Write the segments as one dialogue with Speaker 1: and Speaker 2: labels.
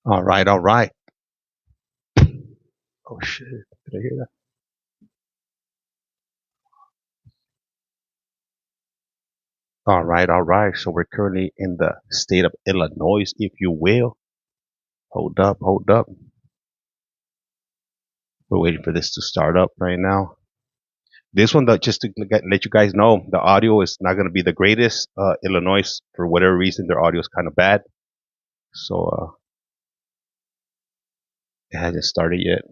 Speaker 1: All right, all right. Oh shit! Did I hear that? All right, all right. So we're currently in the state of Illinois, if you will. Hold up, hold up. We're waiting for this to start up right now. This one, just to let you guys know, the audio is not going to be the greatest. Illinois, for whatever reason, their audio is kind of bad. So it hasn't started yet.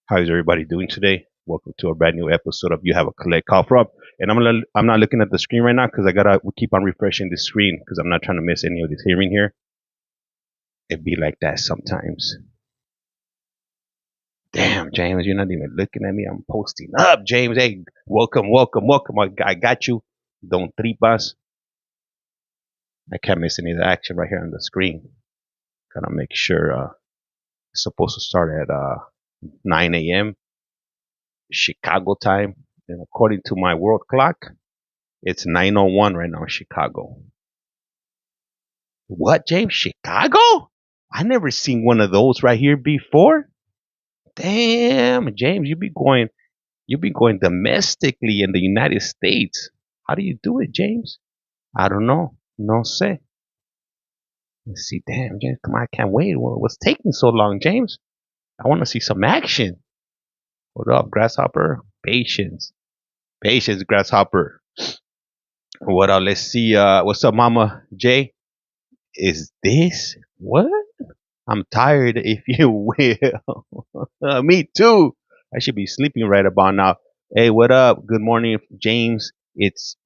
Speaker 1: How is everybody doing today? Welcome to a brand new episode of You Have a Collect Call From. And I'm not looking at the screen right now because we keep on refreshing the screen because I'm not trying to miss any of this hearing here. It be like that sometimes. Damn, James, you're not even looking at me. I'm posting up, James. Hey, welcome, welcome, welcome. I got you. Don't tripas. I can't miss any of the action right here on the screen. Gotta make sure. It's supposed to start at 9 a.m. Chicago time, and according to my world clock, it's 9:01 right now in Chicago. What, James? Chicago? I never seen one of those right here before. Damn, James, you be going domestically in the United States. How do you do it, James? I don't know. No sé. Let's see. Damn, James, come on, I can't wait. What's taking so long, James? I want to see some action. Hold up, Grasshopper. Patience. Patience, Grasshopper. What up? Let's see. What's up, Mama J? Is this what? I'm tired, if you will. Me too. I should be sleeping right about now. Hey, what up? Good morning, James. It's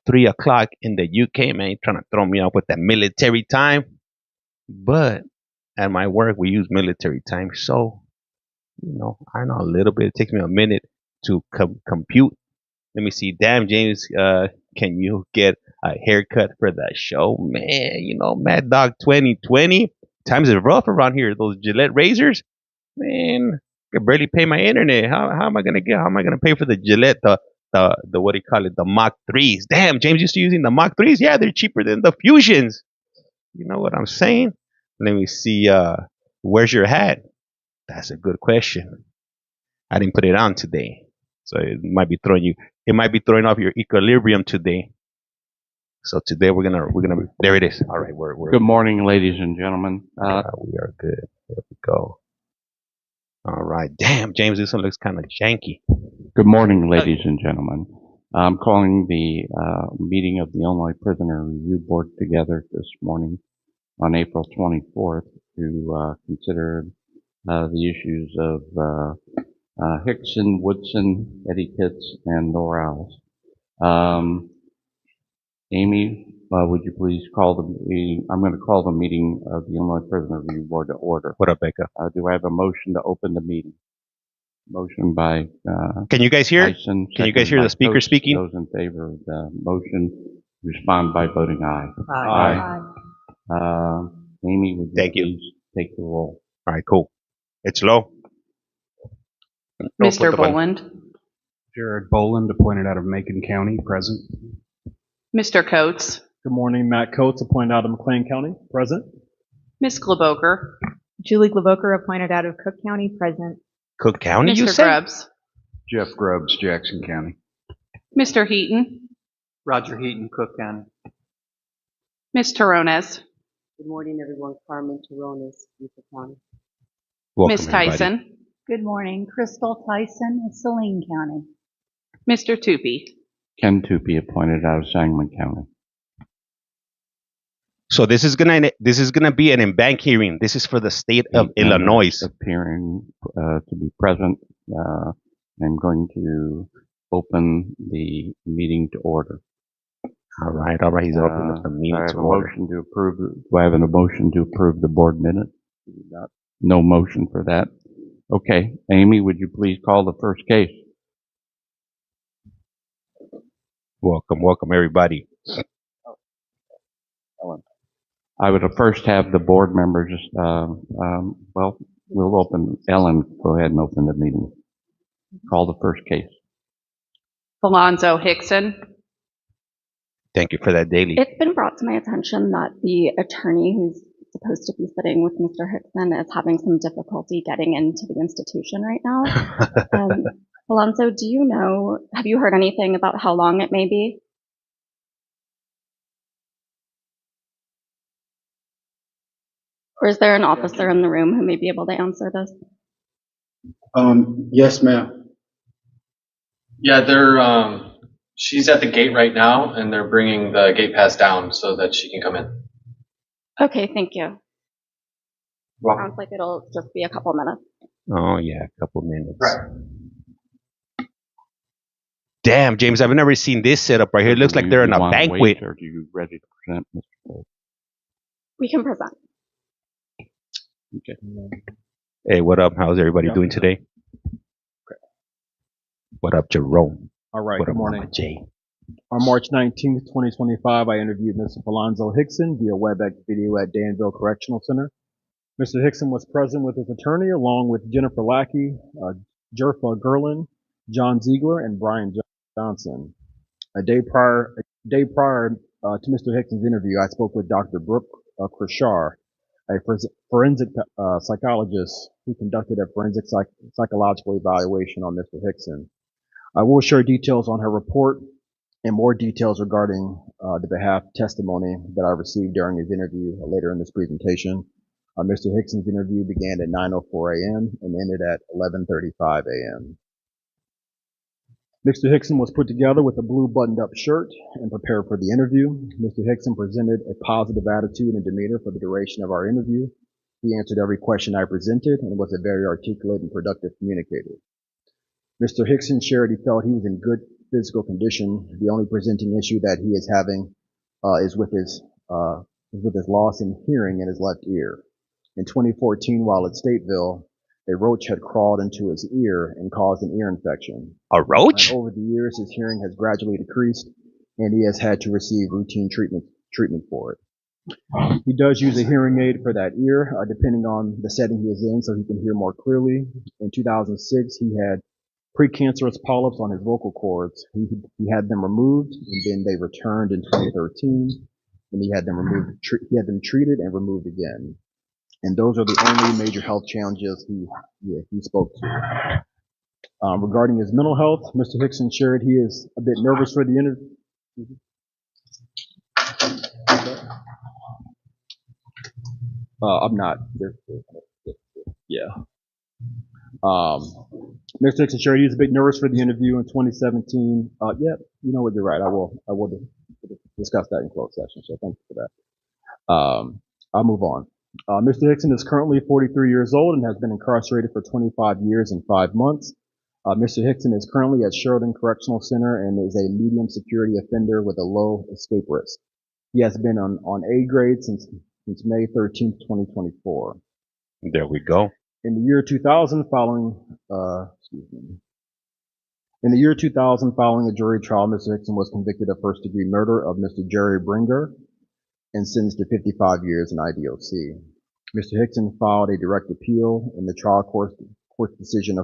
Speaker 1: 3 o'clock in the UK, man. You're trying to throw me off with that military time. But at my work we use military time. So, I know a little bit. It takes me a minute to compute. Let me see. Damn, James, can you get a haircut for that show? Man, Mad Dog 2020. Times are rough around here. Those Gillette razors, man, I can barely pay my internet. How am I gonna get? How am I gonna pay for the Gillette? The what do you call it? The Mach 3s. Damn, James used to using the Mach 3s. Yeah, they're cheaper than the Fusions. You know what I'm saying? Let me see. Where's your hat? That's a good question. I didn't put it on today, so it might be throwing you. It might be throwing off your equilibrium today. So today we're gonna there it is. All right, we're
Speaker 2: Good morning, ladies and gentlemen.
Speaker 1: we are good. Here we go. All right. Damn, James, this one looks kind of janky.
Speaker 2: Good morning, ladies and gentlemen. I'm calling the meeting of the Illinois Prisoner Review Board together this morning on April 24th to consider the issues of Hickson, Woodson, etiquettes, and Norals. Amy, would you please call the meeting? I'm going to call the meeting of the Illinois Prisoner Review Board to order.
Speaker 1: What up, Becca?
Speaker 2: Do I have a motion to open the meeting? Motion by
Speaker 1: Can you guys hear?
Speaker 2: Tyson.
Speaker 1: Can you guys hear the speaker
Speaker 2: Coates.
Speaker 1: speaking?
Speaker 2: Those in favor of the motion respond by voting aye.
Speaker 3: Aye.
Speaker 2: Amy, would you
Speaker 1: Thank you.
Speaker 2: please take the roll?
Speaker 1: All right, cool. It's low.
Speaker 3: Mr. Boland.
Speaker 4: Jared Boland, appointed out of Macon County, present.
Speaker 3: Mr. Coates.
Speaker 5: Good morning, Matt Coates, appointed out of McLean County, present.
Speaker 3: Ms. Globoker.
Speaker 6: Julie Globoker, appointed out of Cook County, present.
Speaker 1: Cook County, you
Speaker 3: Mr.
Speaker 1: said?
Speaker 3: Grubbs.
Speaker 4: Jeff Grubbs, Jackson County.
Speaker 3: Mr. Heaton.
Speaker 7: Roger Heaton, Cook County.
Speaker 3: Ms. Tarones.
Speaker 8: Good morning, everyone. Carmen Terrones, Cook County.
Speaker 1: Welcome,
Speaker 3: Ms. Tyson.
Speaker 1: everybody.
Speaker 6: Good morning. Crystal Tyson, Saline County.
Speaker 3: Mr. Tupy.
Speaker 2: Ken Tupy, appointed out of Sangamon County.
Speaker 1: So this is gonna be an Banc hearing. This is for the state of Illinois.
Speaker 2: Appearing to be present. I'm going to open the meeting to order.
Speaker 1: All right. He's opening up the meeting
Speaker 2: I have
Speaker 1: to
Speaker 2: a
Speaker 1: order.
Speaker 2: motion to approve. Do I have a motion to approve the board minutes? No motion for that. Okay, Amy, would you please call the first case?
Speaker 1: Welcome, everybody.
Speaker 2: I would first have the board members. Well, we'll open. Ellen, go ahead and open the meeting. Call the first case.
Speaker 3: Alonzo Hickson.
Speaker 1: Thank you for that, Daily.
Speaker 9: It's been brought to my attention that the attorney who's supposed to be sitting with Mr. Hickson is having some difficulty getting into the institution right now. Alonso, do you know, have you heard anything about how long it may be? Or is there an officer in the room who may be able to answer this?
Speaker 10: Yes, ma'am.
Speaker 11: Yeah, she's at the gate right now, and they're bringing the gate pass down so that she can come in.
Speaker 9: Okay, thank you.
Speaker 11: Well,
Speaker 9: Sounds like it'll just be a couple minutes.
Speaker 1: Oh yeah, a couple minutes.
Speaker 11: right.
Speaker 1: Damn, James, I've never seen this setup right here. It looks like they're in a banquet.
Speaker 2: Wait, or are you ready to present, Mr. Colt?
Speaker 9: We can present.
Speaker 2: Okay.
Speaker 1: Hey, what up? How's everybody doing today? What up, Jerome?
Speaker 5: All right,
Speaker 1: What
Speaker 5: good
Speaker 1: up,
Speaker 5: morning.
Speaker 1: Mama J?
Speaker 5: On March 19th, 2025, I interviewed Mr. Alonzo Hickson via WebEx video at Danville Correctional Center. Mr. Hickson was present with his attorney along with Jennifer Lackey, Jerfa Gerlin, John Ziegler, and Brian Johnson. A day prior to Mr. Hickson's interview, I spoke with Dr. Brooke Krishar, a forensic psychologist who conducted a forensic psychological evaluation on Mr. Hickson. I will share details on her report and more details regarding the behalf testimony that I received during his interview later in this presentation. Mr. Hickson's interview began at 9:04 a.m. and ended at 11:35 a.m. Mr. Hickson was put together with a blue buttoned-up shirt and prepared for the interview. Mr. Hickson presented a positive attitude and demeanor for the duration of our interview. He answered every question I presented and was a very articulate and productive communicator. Mr. Hickson shared he felt he was in good physical condition. The only presenting issue that he is having is with his loss in hearing in his left ear. In 2014, while at Stateville, a roach had crawled into his ear and caused an ear infection.
Speaker 1: A roach?
Speaker 5: And over the years, his hearing has gradually decreased, and he has had to receive routine treatment for it. He does use a hearing aid for that ear, depending on the setting he is in, so he can hear more clearly. In 2006, he had precancerous polyps on his vocal cords. He had them removed, and then they returned in 2013, and he had them treated and removed again. And those are the only major health challenges he spoke to. Regarding his mental health, Mr. Hickson shared he is a bit nervous for the interview. I'm not. Yeah. Mr. Hickson shared he was a bit nervous for the interview in 2017. Yeah, you know what, you're right. I will discuss that in closed session. So thank you for that. I'll move on. Mr. Hickson is currently 43 years old and has been incarcerated for 25 years and 5 months. Mr. Hickson is currently at Sheridan Correctional Center and is a medium security offender with a low escape risk. He has been on A grade since May 13th, 2024.
Speaker 1: There we go.
Speaker 5: In the year 2000, following a jury trial, Mr. Hickson was convicted of first-degree murder of Mr. Jerry Bringer and sentenced to 55 years in IDOC. Mr. Hickson filed a direct appeal, and the trial court's decision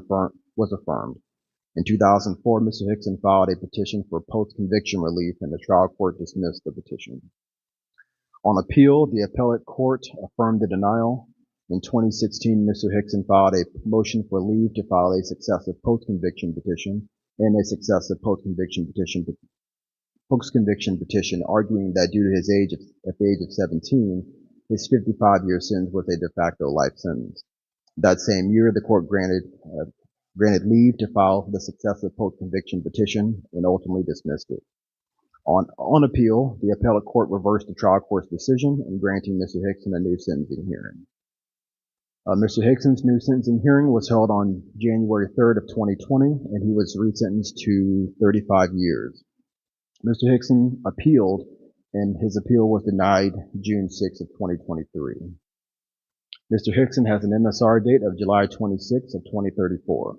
Speaker 5: was affirmed. In 2004, Mr. Hickson filed a petition for post-conviction relief, and the trial court dismissed the petition. On appeal, the appellate court affirmed the denial. In 2016, Mr. Hickson filed a motion for leave to file a successive post-conviction petition and a successive post-conviction petition, arguing that due to his age at the age of 17, his 55-year sentence was a de facto life sentence. That same year, the court granted leave to file the successive post-conviction petition and ultimately dismissed it. On appeal, the appellate court reversed the trial court's decision in granting Mr. Hickson a new sentencing hearing. Mr. Hickson's new sentencing hearing was held on January 3rd of 2020, and he was resentenced to 35 years. Mr. Hickson appealed, and his appeal was denied June 6th of 2023. Mr. Hickson has an MSR date of July 26th of 2034.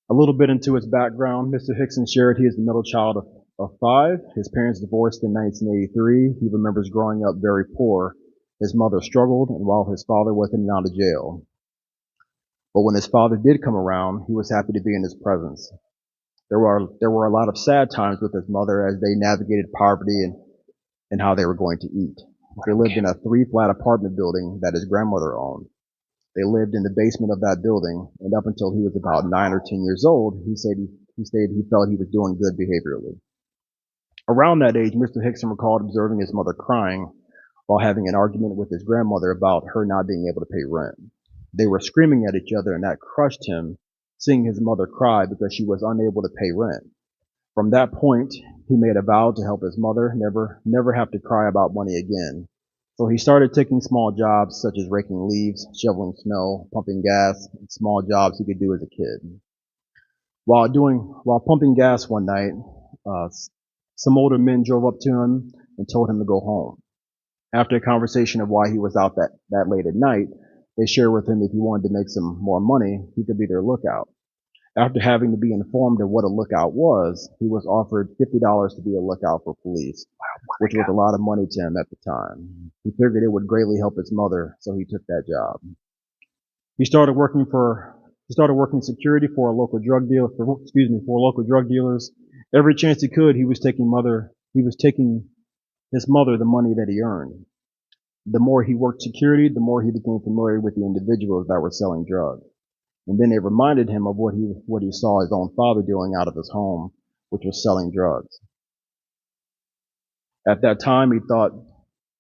Speaker 5: A little bit into his background, Mr. Hickson shared he is the middle child of 5. His parents divorced in 1983. He remembers growing up very poor. His mother struggled, and while his father was in and out of jail. But when his father did come around, he was happy to be in his presence. There were a lot of sad times with his mother as they navigated poverty and how they were going to eat. They lived in a 3-flat apartment building that his grandmother owned. They lived in the basement of that building, and up until he was about 9 or 10 years old, he stated he felt he was doing good behaviorally. Around that age, Mr. Hickson recalled observing his mother crying while having an argument with his grandmother about her not being able to pay rent. They were screaming at each other, and that crushed him, seeing his mother cry because she was unable to pay rent. From that point, he made a vow to help his mother never have to cry about money again. So he started taking small jobs such as raking leaves, shoveling snow, pumping gas, and small jobs he could do as a kid. While pumping gas one night, some older men drove up to him and told him to go home. After a conversation of why he was out that late at night, they shared with him if he wanted to make some more money, he could be their lookout. After having to be informed of what a lookout was, he was offered $50 to be a lookout for police, which was a lot of money to him at the time. He figured it would greatly help his mother, so he took that job. He started working security for a local drug deal, for local drug dealers. Every chance he could, he was taking his mother the money that he earned. The more he worked security, the more he became familiar with the individuals that were selling drugs. And then it reminded him of what he saw his own father doing out of his home, which was selling drugs. At that time, he thought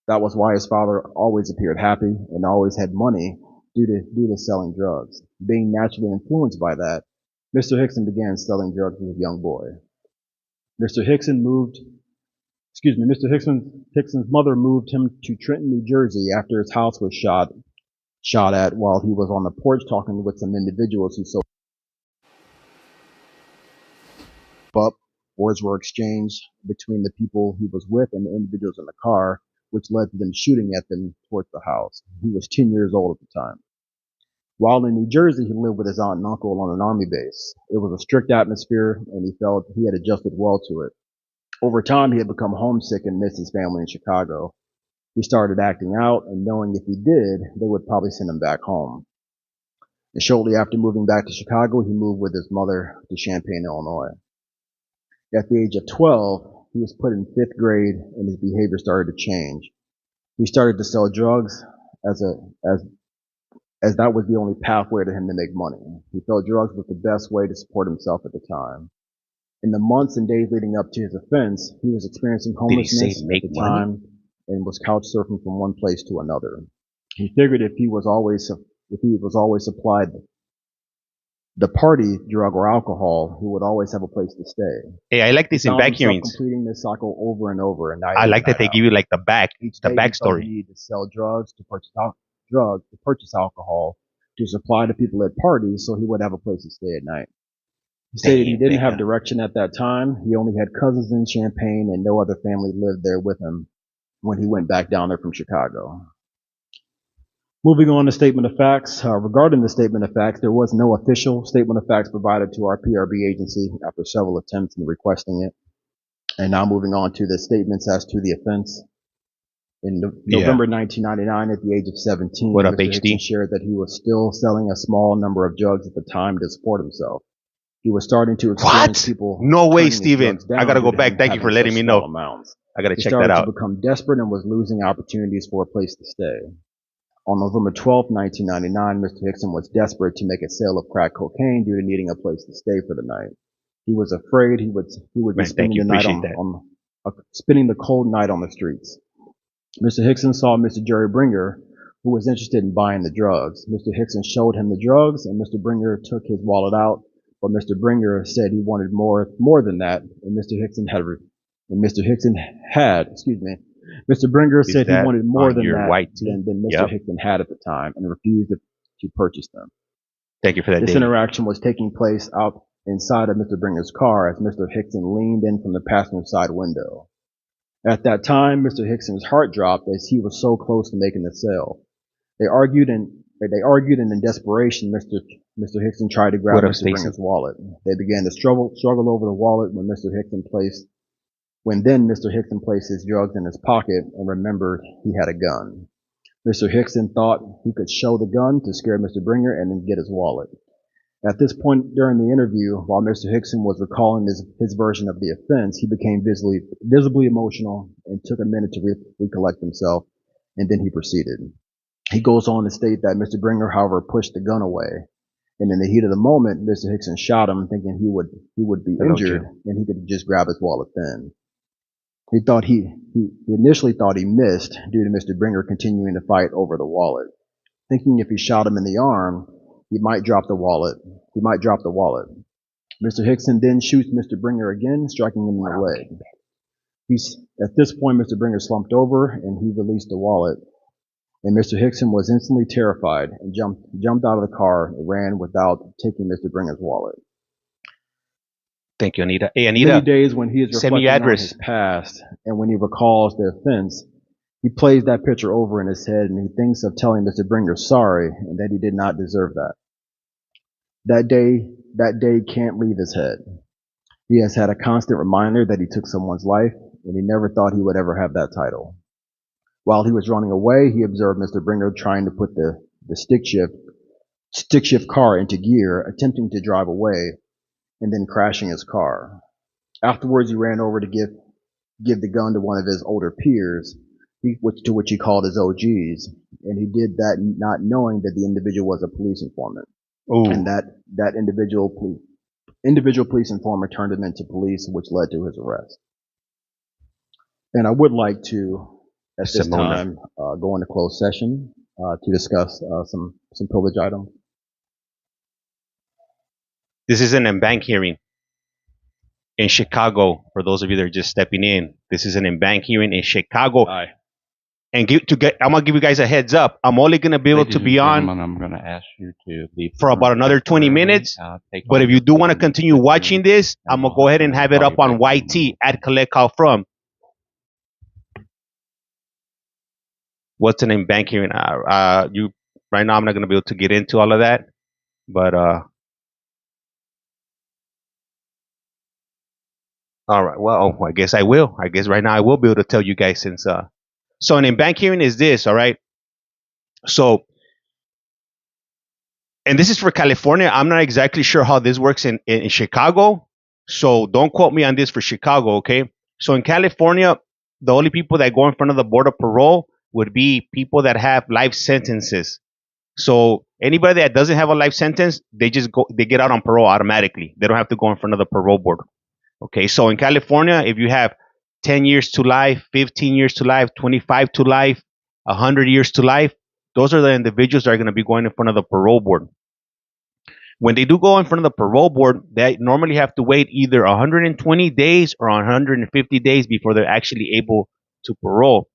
Speaker 5: that was why his father always appeared happy and always had money due to selling drugs. Being naturally influenced by that, Mr. Hickson began selling drugs as a young boy. Mr. Hickson's mother moved him to Trenton, New Jersey after his house was shot at while he was on the porch talking with some individuals who sold up. Words were exchanged between the people he was with and the individuals in the car, which led to them shooting at them towards the house. He was 10 years old at the time. While in New Jersey, he lived with his aunt and uncle on an army base. It was a strict atmosphere, and he felt he had adjusted well to it. Over time, he had become homesick and missed his family in Chicago. He started acting out and knowing if he did, they would probably send him back home. And shortly after moving back to Chicago, he moved with his mother to Champaign, Illinois. At the age of 12, he was put in 5th grade and his behavior started to change. He started to sell drugs as that was the only pathway to him to make money. He felt drugs was the best way to support himself at the time. In the months and days leading up to his offense, he was experiencing homelessness at the time and was couch surfing from one place to another. He figured if he was always supplied the party drug or alcohol, he would always have a place to stay.
Speaker 1: Hey, I like this in back hearings.
Speaker 5: Completing this cycle over and over. And
Speaker 1: I like that they give you like the backstory.
Speaker 5: He needed to sell drugs, to purchase alcohol, to supply to people at parties, so he would have a place to stay at night. He stated he didn't have direction at that time. He only had cousins in Champaign, and no other family lived there with him when he went back down there from Chicago. Moving on to statement of facts. Regarding the statement of facts, there was no official statement of facts provided to our PRB agency after several attempts in requesting it. And now moving on to the statements as to the offense. In November 1999, at the age of 17,
Speaker 1: What up,
Speaker 5: Mr.
Speaker 1: HD?
Speaker 5: Hickson shared that he was still selling a small number of drugs at the time to support himself. He was starting to experience people.
Speaker 1: No way,
Speaker 5: turning his
Speaker 1: Steven.
Speaker 5: drugs down
Speaker 1: I gotta go
Speaker 5: due to
Speaker 1: back.
Speaker 5: him
Speaker 1: Thank you
Speaker 5: having
Speaker 1: for letting
Speaker 5: such
Speaker 1: me know.
Speaker 5: small amounts.
Speaker 1: I gotta
Speaker 5: He
Speaker 1: check
Speaker 5: started
Speaker 1: that
Speaker 5: to
Speaker 1: out.
Speaker 5: become desperate and was losing opportunities for a place to stay. On November 12, 1999, Mr. Hickson was desperate to make a sale of crack cocaine due to needing a place to stay for the night. He was afraid he would be spending the night spending the cold night on the streets. Mr. Hickson saw Mr. Jerry Bringer, who was interested in buying the drugs. Mr. Hickson showed him the drugs, and Mr. Bringer took his wallet out, but Mr. Bringer said he wanted more than that, and Mr. Bringer said he wanted more than that than Mr. Hickson had at the time, and refused to purchase them.
Speaker 1: Thank you for that.
Speaker 5: This interaction was taking place out inside of Mr. Bringer's car as Mr. Hickson leaned in from the passenger side window. At that time, Mr. Hickson's heart dropped as he was so close to making the sale. They argued, and in desperation, Mr. Hickson tried to grab Mr. Bringer's wallet. They began to struggle over the wallet when Mr. Hickson placed his drugs in his pocket and remembered he had a gun. Mr. Hickson thought he could show the gun to scare Mr. Bringer and then get his wallet. At this point during the interview, while Mr. Hickson was recalling his version of the offense, he became visibly emotional and took a minute to recollect himself and then he proceeded. He goes on to state that Mr. Bringer, however, pushed the gun away. And in the heat of the moment, Mr. Hickson shot him, thinking he would be injured and he could just grab his wallet then. He initially thought he missed due to Mr. Bringer continuing to fight over the wallet, thinking if he shot him in the arm, he might drop the wallet. Mr. Hickson then shoots Mr. Bringer again, striking him in the leg. At this point, Mr. Bringer slumped over and he released the wallet. And Mr. Hickson was instantly terrified and jumped out of the car and ran without taking Mr. Bringer's wallet.
Speaker 1: Thank you, Anita. Hey, Anita.
Speaker 5: Many days when he is reflecting on his past and when he recalls the offense, he plays that picture over in his head and he thinks of telling Mr. Bringer sorry and that he did not deserve that. That day can't leave his head. He has had a constant reminder that he took someone's life and he never thought he would ever have that title. While he was running away, he observed Mr. Bringer trying to put the stick shift car into gear, attempting to drive away, and then crashing his car. Afterwards, he ran over to give the gun to one of his older peers, to which he called his OGs, and he did that not knowing that the individual was a police informant.
Speaker 1: Ooh.
Speaker 5: And that individual police informant turned him into police, which led to his arrest. And I would like to, at this time, go into closed session to discuss some privilege items.
Speaker 1: This is an Banc hearing in Chicago. For those of you that are just stepping in, this is an Banc hearing in Chicago.
Speaker 5: Aye.
Speaker 1: And I'm gonna give you guys a heads up. I'm only gonna be able to be on.
Speaker 2: I'm gonna ask you to leave
Speaker 1: for about another 20 minutes. But if you do want to continue watching this, I'm gonna go ahead and have it up on YT at Collect Call From. What's an Banc hearing? Right now I'm not gonna be able to get into all of that, but all right. Well, I guess I will. I guess right now I will be able to tell you guys since so an Banc hearing is this, all right? So, and this is for California. I'm not exactly sure how this works in Chicago, so don't quote me on this for Chicago, okay? So in California, the only people that go in front of the Board of Parole would be people that have life sentences. So anybody that doesn't have a life sentence, they get out on parole automatically. They don't have to go in front of the parole board. Okay, so in California, if you have 10 years to life, 15 years to life, 25 to life, 100 years to life, those are the individuals that are going to be going in front of the parole board. When they do go in front of the parole board, they normally have to wait either 120 days or 150 days before they're actually able to parole.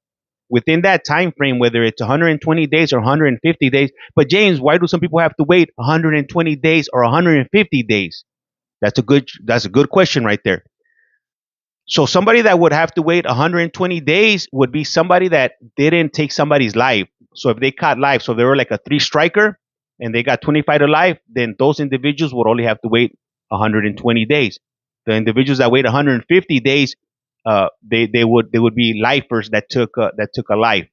Speaker 1: Within that time frame, whether it's 120 days or 150 days, but James, why do some people have to wait 120 days or 150 days? That's a good question right there. So somebody that would have to wait 120 days would be somebody that didn't take somebody's life. So if they caught life, so they were like a 3-striker and they got 25 to life, then those individuals would only have to wait 120 days. The individuals that wait 150 days, they would be lifers that took a life.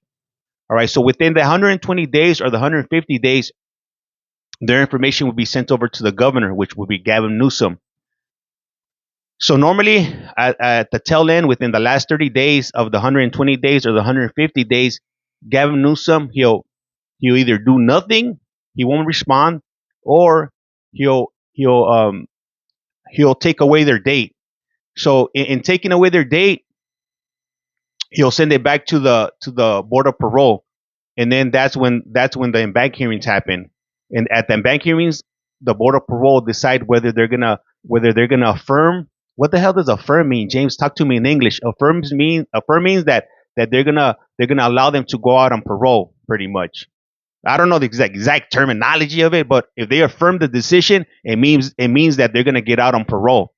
Speaker 1: All right. So within the 120 days or the 150 days, their information would be sent over to the governor, which would be Gavin Newsom. So normally at the tail end, within the last 30 days of the 120 days or the 150 days, Gavin Newsom, he'll either do nothing, he won't respond, or he'll take away their date. So in taking away their date, he'll send it back to the Board of Parole, and then that's when the Banc hearings happen. And at the Banc hearings, the Board of Parole decide whether they're gonna affirm. What the hell does affirm mean? James, talk to me in English. Affirm means that they're gonna allow them to go out on parole, pretty much. I don't know the exact terminology of it, but if they affirm the decision, it means that they're gonna get out on parole.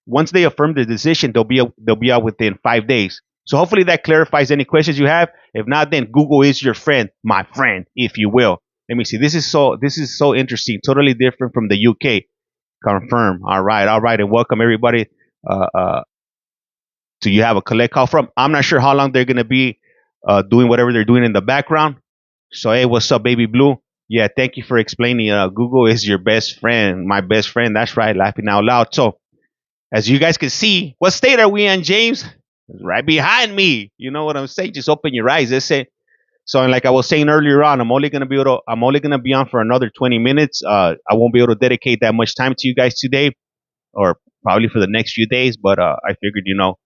Speaker 1: Once they affirm the decision, they'll be out within 5 days. So hopefully that clarifies any questions you have. If not, then Google is your friend, my friend, if you will. Let me see. This is so interesting. Totally different from the UK. Confirm. All right, and welcome everybody. Do you have a Collect Call From? I'm not sure how long they're gonna be doing whatever they're doing in the background. So hey, what's up, Baby Blue? Yeah, thank you for explaining. Google is your best friend, my best friend. That's right, laughing out loud. So as you guys can see, what state are we in, James? Right behind me. You know what I'm saying? Just open your eyes. They say So, and like I was saying earlier on, I'm only gonna be on for another 20 minutes. I won't be able to dedicate that much time to you guys today, or probably for the next few days. But I figured, I'll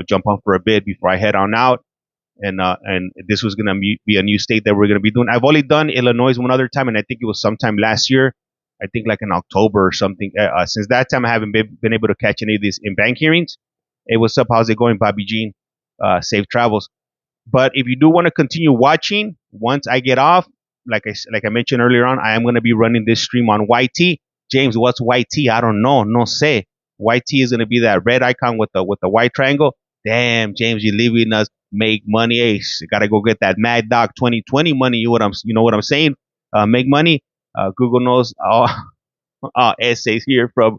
Speaker 1: jump on for a bit before I head on out. And this was gonna be a new state that we're gonna be doing. I've only done Illinois one other time, and I think it was sometime last year. I think like in October or something. Since that time, I haven't been able to catch any of these in bank hearings. Hey, what's up? How's it going, Bobby Jean? Safe travels. But if you do want to continue watching, once I get off, like I mentioned earlier on, I am going to be running this stream on YT. James, what's YT? I don't know. No say. YT is going to be that red icon with the white triangle. Damn, James, you're leaving us make money. Hey, got to go get that Mad Dog 2020 money. You know what I'm saying? Make money. Google knows all essays here from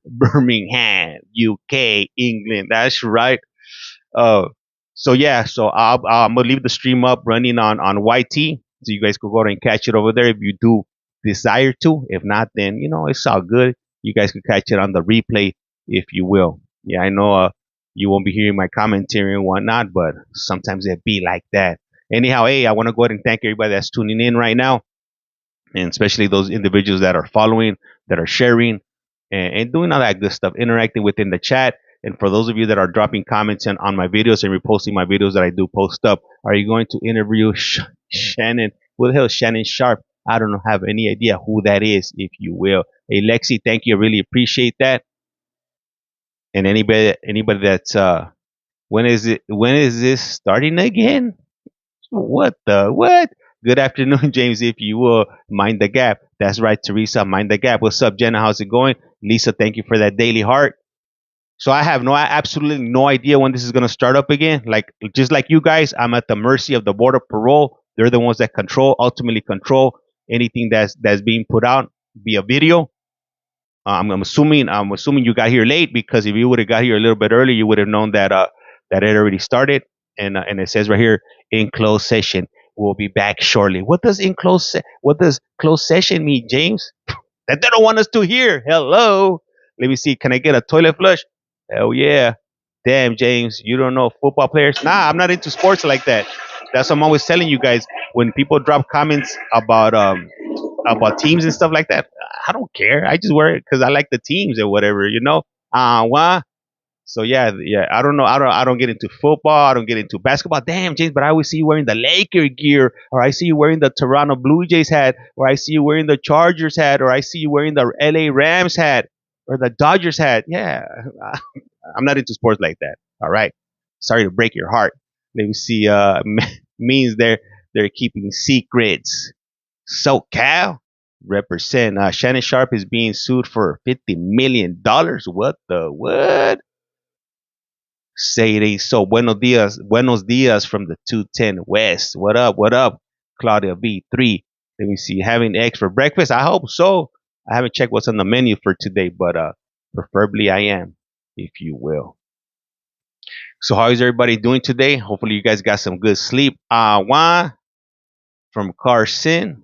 Speaker 1: Birmingham, UK, England. That's right. Uh, so yeah, so I'm gonna leave the stream up running on YT, so you guys can go ahead and catch it over there if you do desire to. If not, then it's all good. You guys can catch it on the replay if you will. Yeah, I know you won't be hearing my commentary and whatnot, but sometimes it be like that. Anyhow, hey, I want to go ahead and thank everybody that's tuning in right now, and especially those individuals that are following, that are sharing, and doing all that good stuff, interacting within the chat. And for those of you that are dropping comments on my videos and reposting my videos that I do post up, are you going to interview Shannon? Who the hell is Shannon Sharp? I don't have any idea who that is, if you will. Hey, Lexi, thank you. I really appreciate that. And anybody that's when is it? When is this starting again? What the what? Good afternoon, James. If you will mind the gap. That's right, Teresa. Mind the gap. What's up, Jenna? How's it going? Lisa, thank you for that daily heart. So I have absolutely no idea when this is gonna start up again. Like just like you guys, I'm at the mercy of the board of parole. They're the ones that ultimately control anything that's being put out via video. I'm assuming you got here late, because if you would have got here a little bit early, you would have known that it already started. And it says right here, in closed session. We'll be back shortly. What does closed session mean, James? That they don't want us to hear. Hello. Let me see. Can I get a toilet flush? Hell yeah. Damn, James, you don't know football players? Nah, I'm not into sports like that. That's what I'm always telling you guys. When people drop comments about teams and stuff like that, I don't care. I just wear it because I like the teams or whatever. Why? So yeah. I don't know. I don't get into football. I don't get into basketball. Damn, James, but I always see you wearing the Laker gear, or I see you wearing the Toronto Blue Jays hat, or I see you wearing the Chargers hat, or I see you wearing the LA Rams hat, or the Dodgers hat. Yeah, I'm not into sports like that. All right. Sorry to break your heart. Let me see. Means they're keeping secrets. SoCal represent. Shannon Sharp is being sued for $50 million. What the what? Say it ain't so. Buenos dias from the 210 West. What up? What up? Claudia V3. Let me see. Having eggs for breakfast? I hope so. I haven't checked what's on the menu for today, but preferably I am, if you will. So how is everybody doing today? Hopefully you guys got some good sleep. Juan from Carson.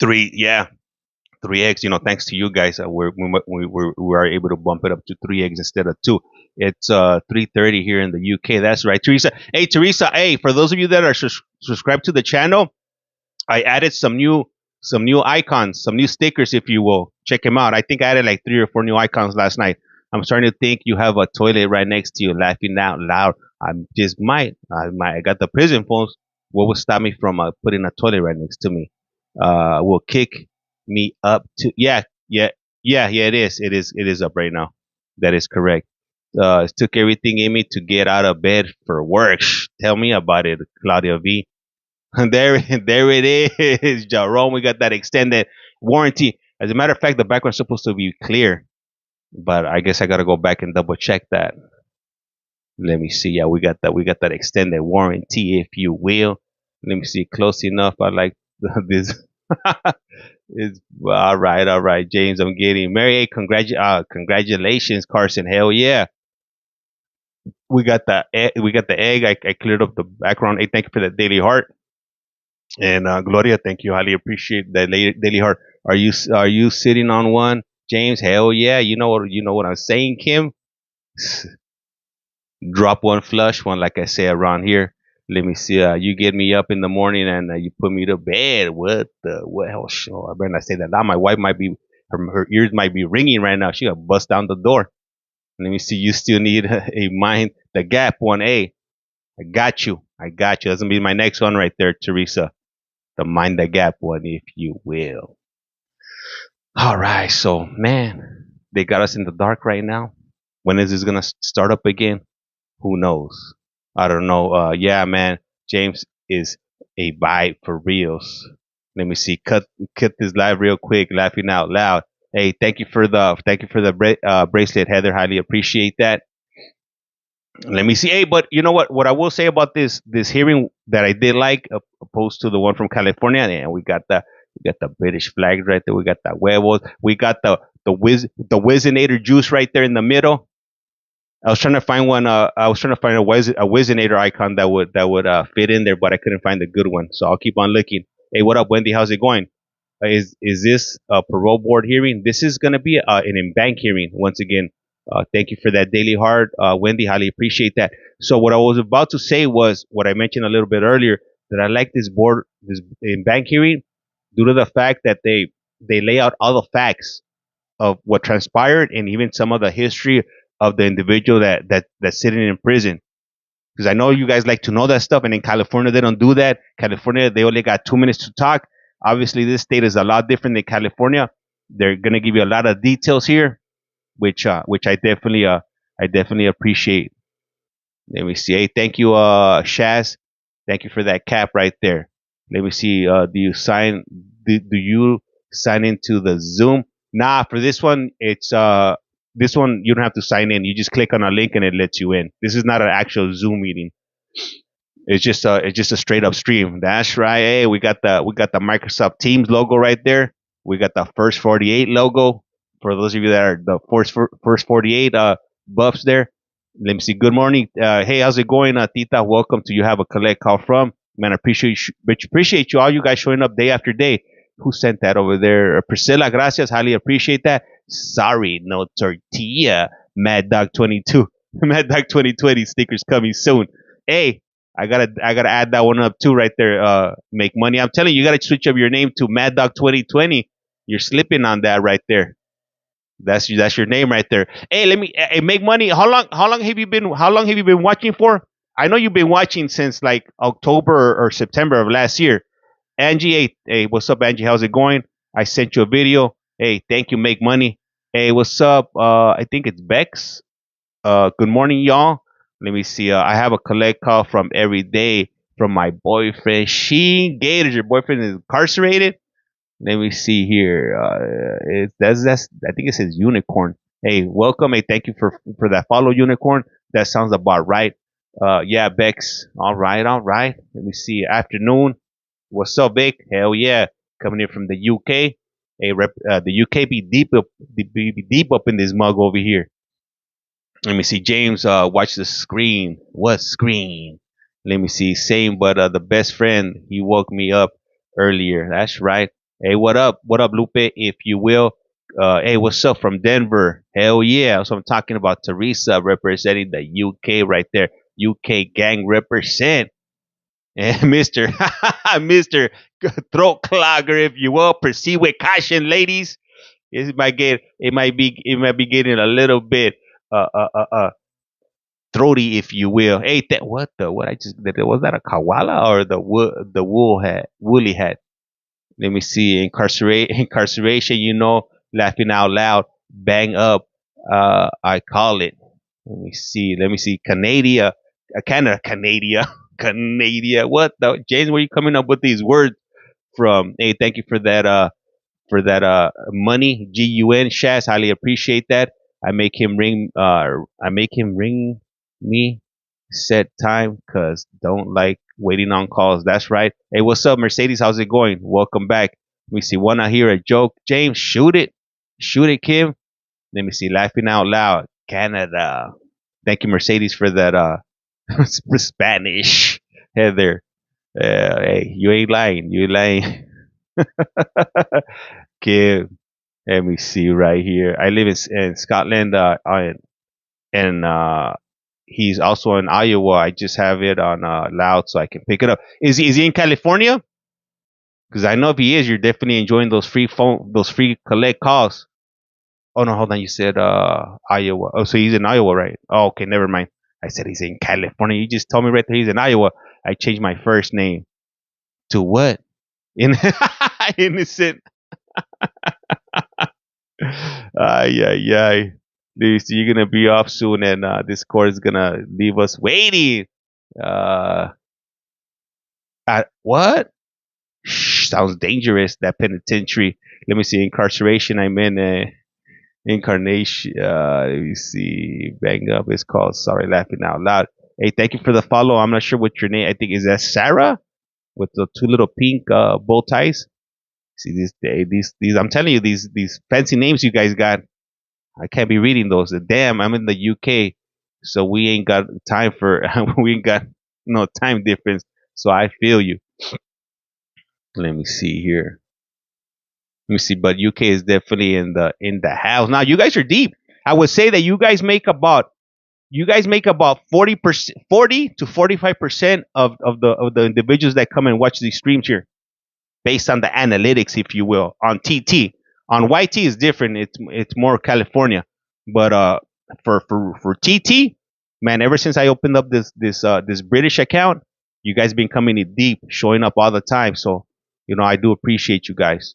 Speaker 1: Three eggs. Thanks to you guys, we are able to bump it up to 3 eggs instead of two. It's 3:30 here in the UK. That's right, Teresa. Hey, Teresa. Hey, for those of you that are subscribed to the channel, I added some new icons, some new stickers, if you will. Check them out. I think I added like 3 or 4 new icons last night. I'm starting to think you have a toilet right next to you, laughing out loud. I just might. I got the prison phones. What would stop me from putting a toilet right next to me? Will kick me up to yeah. It is up right now. That is correct. It took everything in me to get out of bed for work. Tell me about it, Claudia V. There it is, Jerome. We got that extended warranty. As a matter of fact, the background's supposed to be clear, but I guess I gotta go back and double check that. Let me see. Yeah, we got that. We got that extended warranty, if you will. Let me see. Close enough. I like this. It's all right. All right, James. I'm getting married. Hey, congratulations, Carson. Hell yeah. We got the egg. I cleared up the background. Hey, thank you for that daily heart. And Gloria, thank you. Highly appreciate that daily heart. Are you sitting on one, James? Hell yeah. You know what I'm saying, Kim. Drop one, flush one, like I say around here. Let me see. You get me up in the morning and you put me to bed. What the what hell? Show? I better not say that. Now my wife might be her ears might be ringing right now. She gonna bust down the door. Let me see. You still need a mind the gap one. A. I got you. I got you. That's gonna be my next one right there, Teresa. The mind the gap one, if you will. All right. So man, they got us in the dark right now. When is this gonna start up again? Who knows? I don't know. Yeah, man. James is a bite for reals. Let me see. Cut this live real quick. Laughing out loud. Hey, thank you for the bracelet, Heather. Highly appreciate that. Let me see. Hey, but you know what? What I will say about this hearing that I did like, opposed to the one from California, and we got the British flag right there. We got the huevos. We got the Wizinator juice right there in the middle. I was trying to find one. I was trying to find a Wizinator icon that would fit in there, but I couldn't find a good one. So I'll keep on looking. Hey, what up, Wendy? How's it going? Is this a parole board hearing? This is going to be an in-bank hearing. Once again, thank you for that daily heart, Wendy. Highly appreciate that. So what I was about to say was what I mentioned a little bit earlier, that I like this in-bank hearing, due to the fact that they lay out all the facts of what transpired and even some of the history of the individual that's sitting in prison. Because I know you guys like to know that stuff, and in California they don't do that. California, they only got 2 minutes to talk. Obviously, this state is a lot different than California. They're gonna give you a lot of details here, which I definitely appreciate. Let me see. Hey, thank you, Shaz. Thank you for that cap right there. Let me see. Do you sign into the Zoom? Nah, for this one you don't have to sign in. You just click on a link and it lets you in. This is not an actual Zoom meeting. It's just a straight up stream. That's right. Hey, we got the Microsoft Teams logo right there. We got the First 48 logo. For those of you that are the first 48 buffs there. Let me see. Good morning. Hey, how's it going, Tita? Welcome to You Have a Collect Call From. Man, I appreciate you all you guys showing up day after day. Who sent that over there? Priscilla, gracias. Highly appreciate that. Sorry, no tortilla. Mad Dog 22. Mad Dog 2020 stickers coming soon. Hey, I gotta add that one up too right there. Make money. I'm telling you, you gotta switch up your name to Mad Dog 2020. You're slipping on that right there. That's your name right there. Hey, hey, make money. How long have you been watching for? I know you've been watching since like October or September of last year. Angie, hey, what's up, Angie? How's it going? I sent you a video. Hey, thank you. Make money. Hey, what's up? I think it's Bex. Good morning, y'all. Let me see. I have a collect call from every day from my boyfriend, Sheen Gators. Your boyfriend is incarcerated. Let me see here. That's I think it says unicorn. Hey, welcome. Hey, thank you for that follow, unicorn. That sounds about right. Yeah, Bex. All right, all right. Let me see. Afternoon. What's up, Vic? Hell yeah, coming in from the UK. Hey, the UK be deep up in this mug over here. Let me see. James, watch the screen. What screen? Let me see. Same, but the best friend, he woke me up earlier. That's right. Hey, what up? What up, Lupe, if you will? Hey, what's up from Denver? Hell yeah. So I'm talking about Teresa representing the UK right there. UK gang represent. And Mr. Throat Clogger, if you will. Proceed with caution, ladies. It might be getting a little bit uh, uh, uh, uh, throaty, if you will. Hey, what I just did, was that a koala or the woolly hat? Let me see. Incarceration. Laughing out loud. Bang up. I call it. Let me see. Canada. Canada. What the James? Where you coming up with these words from? Hey, thank you for that money. GUN Shaz, highly appreciate that. I make him ring me set time cause don't like waiting on calls. That's right. Hey, what's up, Mercedes? How's it going? Welcome back. Let me see. Wanna hear a joke? James, shoot it. Shoot it, Kim. Let me see. Laughing out loud. Canada. Thank you, Mercedes, for that Spanish. Heather. Hey, you ain't lying. You ain't lying. Kid, let me see right here. I live in Scotland, and he's also in Iowa. I just have it on loud so I can pick it up. Is he in California? Because I know if he is, you're definitely enjoying those free collect calls. Oh no, hold on. You said Iowa. Oh, so he's in Iowa, right? Oh, okay, never mind. I said he's in California. You just told me right there he's in Iowa. I changed my first name to what? In innocent. Ay ay ay. Dude, so you're gonna be off soon, and this court is gonna leave us waiting. Uh, what? Shh, sounds dangerous. That penitentiary. Let me see. Incarceration. I'm in. Incarnation. Let me see. Bang up. It's called. Sorry, laughing out loud. Hey, thank you for the follow. I'm not sure what your name. I think is that Sarah with the two little pink bow ties. See these. I'm telling you these fancy names you guys got. I can't be reading those. Damn, I'm in the UK, so we ain't got time for. We ain't got no time difference. So I feel you. Let me see here. Let me see, but UK is definitely in the house. Now you guys are deep. I would say that you guys make about 40%, 40 to 45% of the individuals that come and watch these streams here, based on the analytics, if you will, on TT. On YT is different. It's more California, but for TT, man, ever since I opened up this British account, you guys been coming in deep, showing up all the time. So I do appreciate you guys.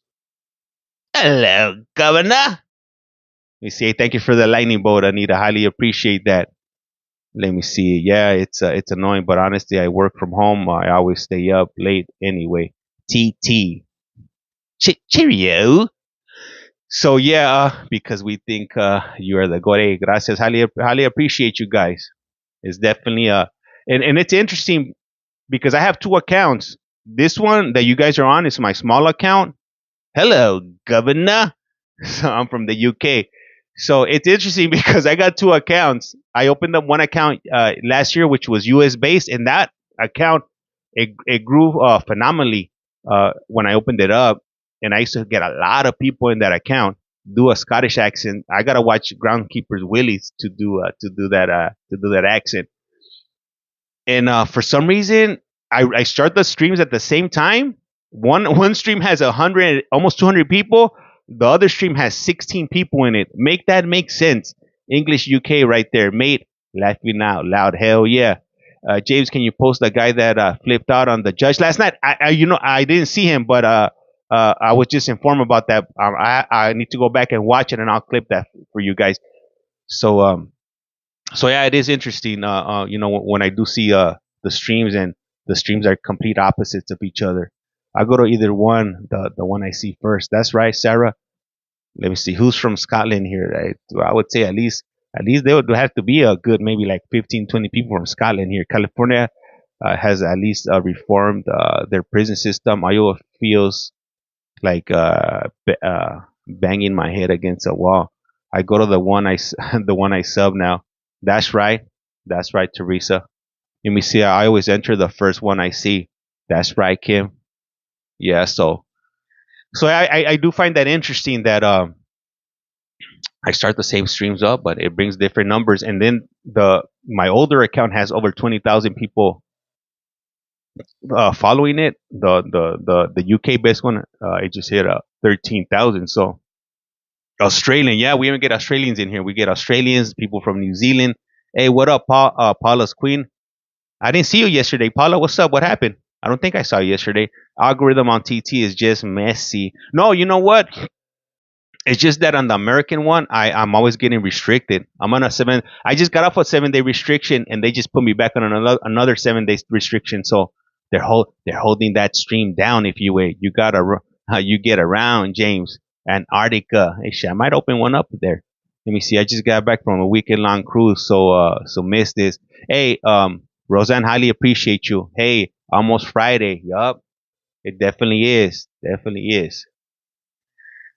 Speaker 1: Hello, Governor. Let me see. Thank you for the lightning bolt, Anita. Highly appreciate that. Let me see. Yeah, it's annoying, but honestly, I work from home. I always stay up late anyway. TT. Cheerio. So yeah, because we think you are the gore. Gracias. Highly appreciate you guys. It's definitely and it's interesting because I have two accounts. This one that you guys are on is my small account. Hello, Governor. So I'm from the UK. So it's interesting because I got two accounts. I opened up one account last year, which was US based, and that account it grew phenomenally when I opened it up. And I used to get a lot of people in that account do a Scottish accent. I gotta watch Groundkeepers Willis to do that accent. And for some reason, I start the streams at the same time. One stream has 100, almost 200 people. The other stream has 16 people in it. Make that make sense. English UK right there, mate. Laughing out loud. Hell yeah. James, can you post the guy that flipped out on the judge last night? I didn't see him, but I was just informed about that. I need to go back and watch it, and I'll clip that for you guys. So yeah, it is interesting. When I do see the streams, and the streams are complete opposites of each other. I go to either one, the one I see first. That's right, Sarah. Let me see who's from Scotland here. I would say at least there would have to be a good maybe like 15, 20 people from Scotland here. California has at least reformed their prison system. Iowa feels like banging my head against a wall. I go to the one the one I sub now. That's right. That's right, Teresa. Let me see. I always enter the first one I see. That's right, Kim. Yeah. So I do find that interesting that I start the same streams up, but it brings different numbers. And then my older account has over 20,000 people following it. The UK based one, it just hit 13,000. So Australian, yeah, we even get Australians in here. We get Australians, people from New Zealand. Hey, what up, Paula's queen? I didn't see you yesterday, Paula. What's up? What happened? I don't think I saw you yesterday. Algorithm on TT is just messy. No, you know what? It's just that on the American one, I'm always getting restricted. I'm on a 7. I just got off a 7-day restriction, and they just put me back on another 7 day restriction. So they're holding that stream down. If you wait, you get around, James. Antarctica. Hey, shit, I might open one up there. Let me see. I just got back from a weekend long cruise, so missed this. Hey, Roseanne, highly appreciate you. Hey, almost Friday. Yup, it definitely is. Definitely is.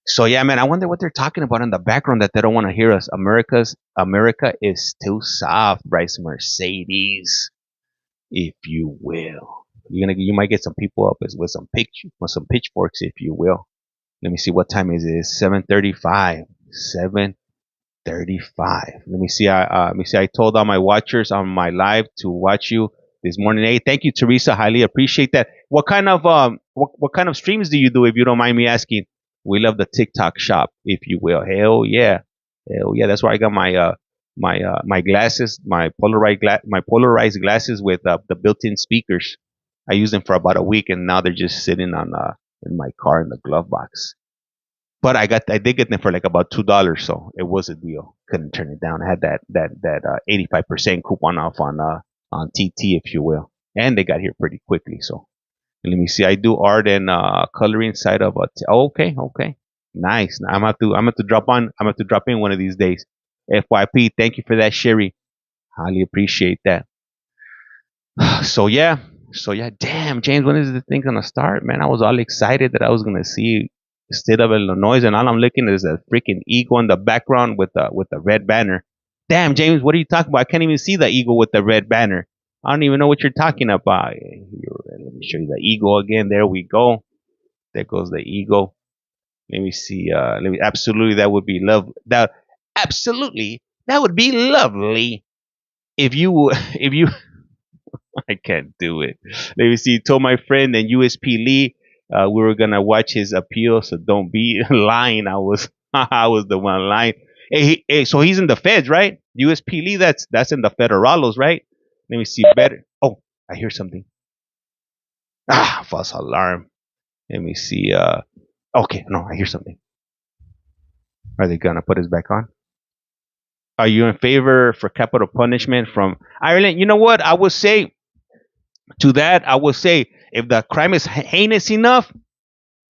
Speaker 1: So yeah, man, I wonder what they're talking about in the background that they don't want to hear us. America is too soft, Bryce Mercedes, if you will. You might get some people up with some pitchforks, if you will. Let me see, what time is it? 7:35. 7:35. Let me see. I told all my watchers on my live to watch you this morning. Hey, thank you, Teresa. Highly appreciate that. What kind of what kind of streams do you do, if you don't mind me asking? We love the TikTok shop, if you will. Hell yeah. That's why I got my glasses, my polarized glasses with the built-in speakers. I used them for about a week, and now they're just sitting on in my car in the glove box. But I did get them for like about $2, so it was a deal. Couldn't turn it down. I had that 85% coupon off on TT, if you will, and they got here pretty quickly. So let me see. I do art and coloring side of okay, nice. I'm have to drop on. I'm have to drop in one of these days. FYP. Thank you for that, Sherry. Highly appreciate that. So yeah, damn, James, when is the thing gonna start, man? I was all excited that I was gonna see State of Illinois, and all I'm looking at is a freaking eagle in the background with the red banner. Damn, James, what are you talking about? I can't even see the eagle with the red banner. I don't even know what you're talking about. Here, let me show you the eagle again. There we go. There goes the eagle. Let me see. Absolutely, that would be love. That absolutely that would be lovely if you if you I can't do it. Let me see. Told my friend and USP Lee we were gonna watch his appeal, so don't be lying. I was the one lying. Hey, so he's in the feds, right? USP Lee, that's in the federalos, right? Let me see better. Oh, I hear something. False alarm. Let me see. Okay, no, I hear something. Are they gonna put us back on? Are you in favor for capital punishment from Ireland? You know what? I would say to that. I would say if the crime is heinous enough,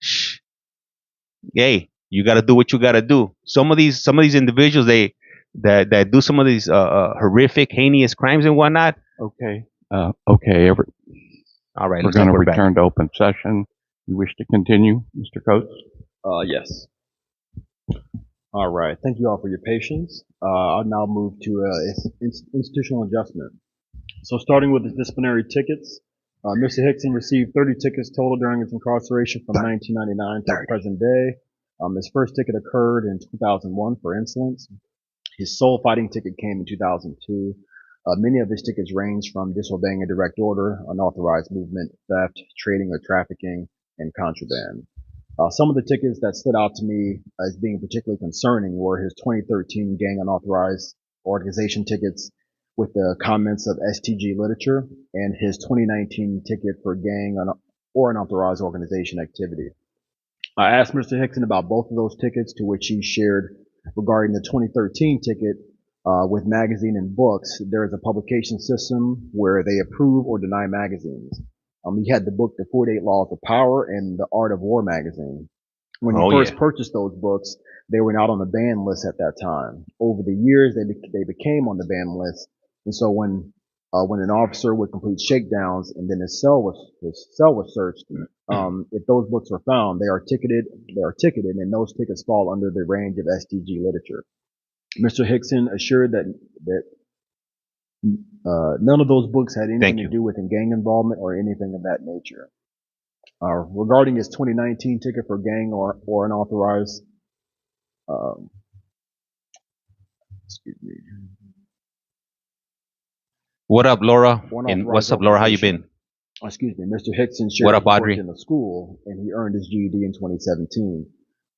Speaker 1: shh, hey, you got to do what you got to do. Some of these individuals, that do some of these horrific, heinous crimes and whatnot.
Speaker 2: Okay. Okay.
Speaker 1: All right,
Speaker 2: We're
Speaker 1: looks
Speaker 2: going
Speaker 1: like
Speaker 2: to
Speaker 1: we're back.
Speaker 2: return to open session. You wish to continue, Mr. Coates?
Speaker 5: Yes. All right. Thank you all for your patience. I'll now move to institutional adjustment. So starting with the disciplinary tickets, Mr. Hickson received 30 tickets total during his incarceration from 1999 to the present day. His first ticket occurred in 2001 for insolence. His sole fighting ticket came in 2002. Many of his tickets range from disobeying a direct order, unauthorized movement, theft, trading or trafficking, and contraband. Some of the tickets that stood out to me as being particularly concerning were his 2013 gang unauthorized organization tickets with the comments of STG literature, and his 2019 ticket for gang or unauthorized organization activity. I asked Mr. Hickson about both of those tickets, to which he shared regarding the 2013 ticket with magazine and books. There is a publication system where they approve or deny magazines. He had the book The 48 Laws of Power and The Art of War magazine. When he first purchased those books, they were not on the ban list at that time. Over the years, they became on the ban list. And so when an officer would complete shakedowns and then his cell was searched, if those books were found, they are ticketed, and those tickets fall under the range of STG literature. Mr. Hickson assured that none of those books had anything to do with gang involvement or anything of that nature. Regarding his 2019 ticket for gang or unauthorized, excuse me.
Speaker 1: What up, Laura? And what's up, Laura? How you been?
Speaker 5: Excuse me. Mr. Hickson shared he worked in the school and he earned his GED in 2017.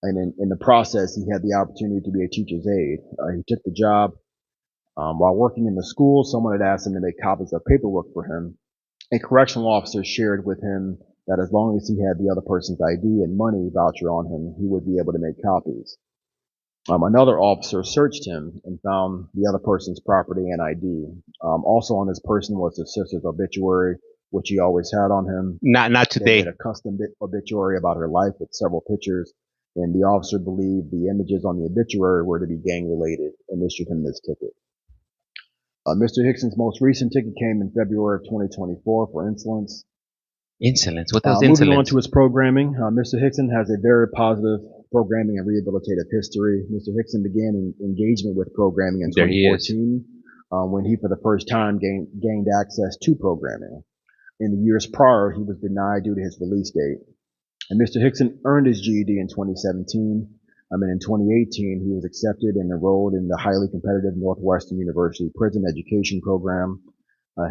Speaker 5: And in the process, he had the opportunity to be a teacher's aide. He took the job. While working in the school, someone had asked him to make copies of paperwork for him. A correctional officer shared with him that as long as he had the other person's ID and money voucher on him, he would be able to make copies. Another officer searched him and found the other person's property and ID. Also on this person was his sister's obituary, which he always had on him.
Speaker 1: Not today.
Speaker 5: They did a custom obituary about her life with several pictures, and the officer believed the images on the obituary were to be gang related and issued him this ticket. Mr. Hickson's most recent ticket came in February of 2024 for insolence.
Speaker 1: Insolence? What does
Speaker 5: Moving
Speaker 1: insolence?
Speaker 5: on to his programming, Mr. Hickson has a very positive programming and rehabilitative history. Mr. Hickson began engagement with programming in 2014 when he, for the first time, gained access to programming. in the years prior, he was denied due to his release date. And Mr. Hickson earned his GED in 2017. And in 2018, he was accepted and enrolled in the highly competitive Northwestern University Prison Education Program.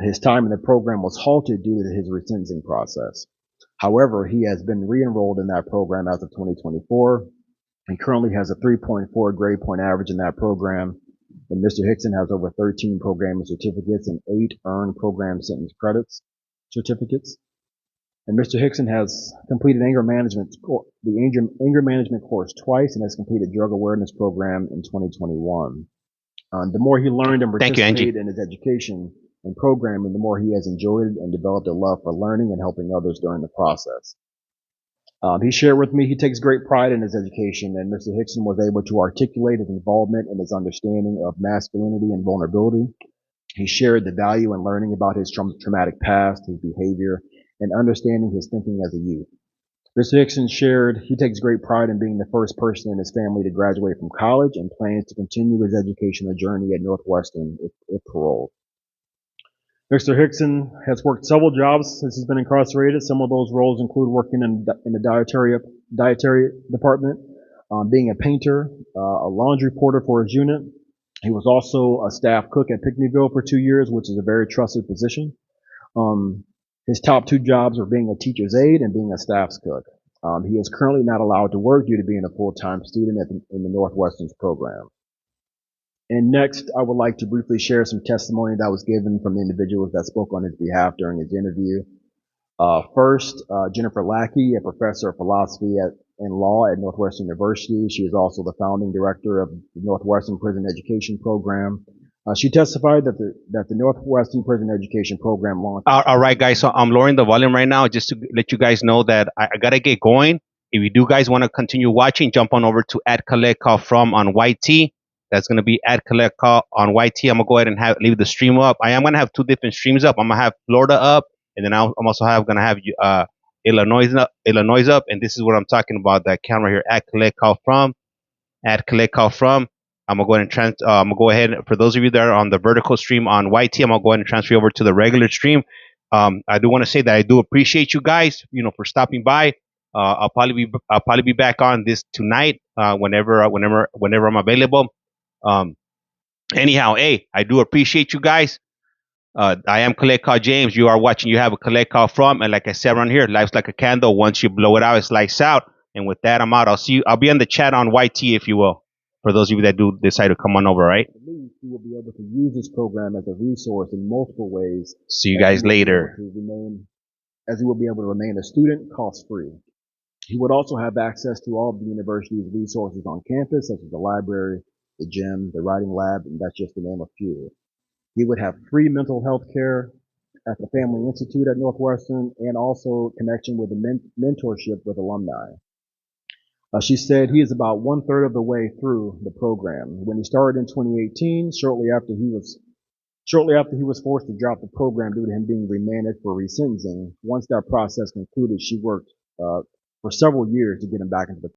Speaker 5: His time in the program was halted due to his resentencing process. However, he has been re-enrolled in that program as of 2024 and currently has a 3.4 grade point average in that program. And Mr. Hickson has over 13 programming certificates and 8 earned program sentence credits certificates. And Mr. Hickson has completed the anger management course twice and has completed drug awareness program in 2021. The more he learned and participated in his education and programming, the more he has enjoyed and developed a love for learning and helping others during the process. He shared with me he takes great pride in his education, and Mr. Hickson was able to articulate his involvement and his understanding of masculinity and vulnerability. He shared the value in learning about his traumatic past, his behavior, and understanding his thinking as a youth. Mr. Hickson shared he takes great pride in being the first person in his family to graduate from college and plans to continue his educational journey at Northwestern if paroled. Mr. Hickson has worked several jobs since he's been incarcerated. Some of those roles include working in the dietary department, being a painter, a laundry porter for his unit. He was also a staff cook at Pinckneyville for 2 years, which is a very trusted position. His top 2 jobs are being a teacher's aide and being a staff's cook. He is currently not allowed to work due to being a full-time student in the Northwestern's program. And next, I would like to briefly share some testimony that was given from the individuals that spoke on his behalf during his interview. First, Jennifer Lackey, a professor of philosophy and law at Northwestern University. She is also the founding director of the Northwestern Prison Education Program. She testified that the Northwestern Prison Education Program launched.
Speaker 1: All right, guys. So I'm lowering the volume right now just to let you guys know that I gotta get going. If you do guys want to continue watching, jump on over to @CollectCallFrom on YT. That's gonna be @CollectCall on YT. I'm gonna go ahead and leave the stream up. I am gonna have 2 different streams up. I'm gonna have Florida up, and then I'm also gonna have Illinois up. And this is what I'm talking about. That account right here @CollectCallFrom. I'm gonna go ahead for those of you that are on the vertical stream on YT. I'm gonna go ahead and transfer you over to the regular stream. I do want to say that I do appreciate you guys, for stopping by. I'll probably be back on this tonight, whenever I'm available. Anyhow, hey, I do appreciate you guys. I am Collect Call James. You are watching. You have a Collect Call From, and like I said around here, life's like a candle. Once you blow it out, it's lights out. And with that, I'm out. I'll see you. I'll be in the chat on YT, if you will, for those of you that do decide to come on over. Right.
Speaker 5: I believe he will be able to use this program as a resource in multiple ways.
Speaker 1: See you guys later.
Speaker 5: As he will be able to remain a student cost-free. He would also have access to all of the university's resources on campus, such as the library, the gym, the writing lab, and that's just to name a few. He would have free mental health care at the Family Institute at Northwestern and also connection with the mentorship with alumni. She said he is about 1/3 of the way through the program. When he started in 2018, shortly after he was forced to drop the program due to him being remanded for resentencing. Once that process concluded, she worked for several years to get him back into the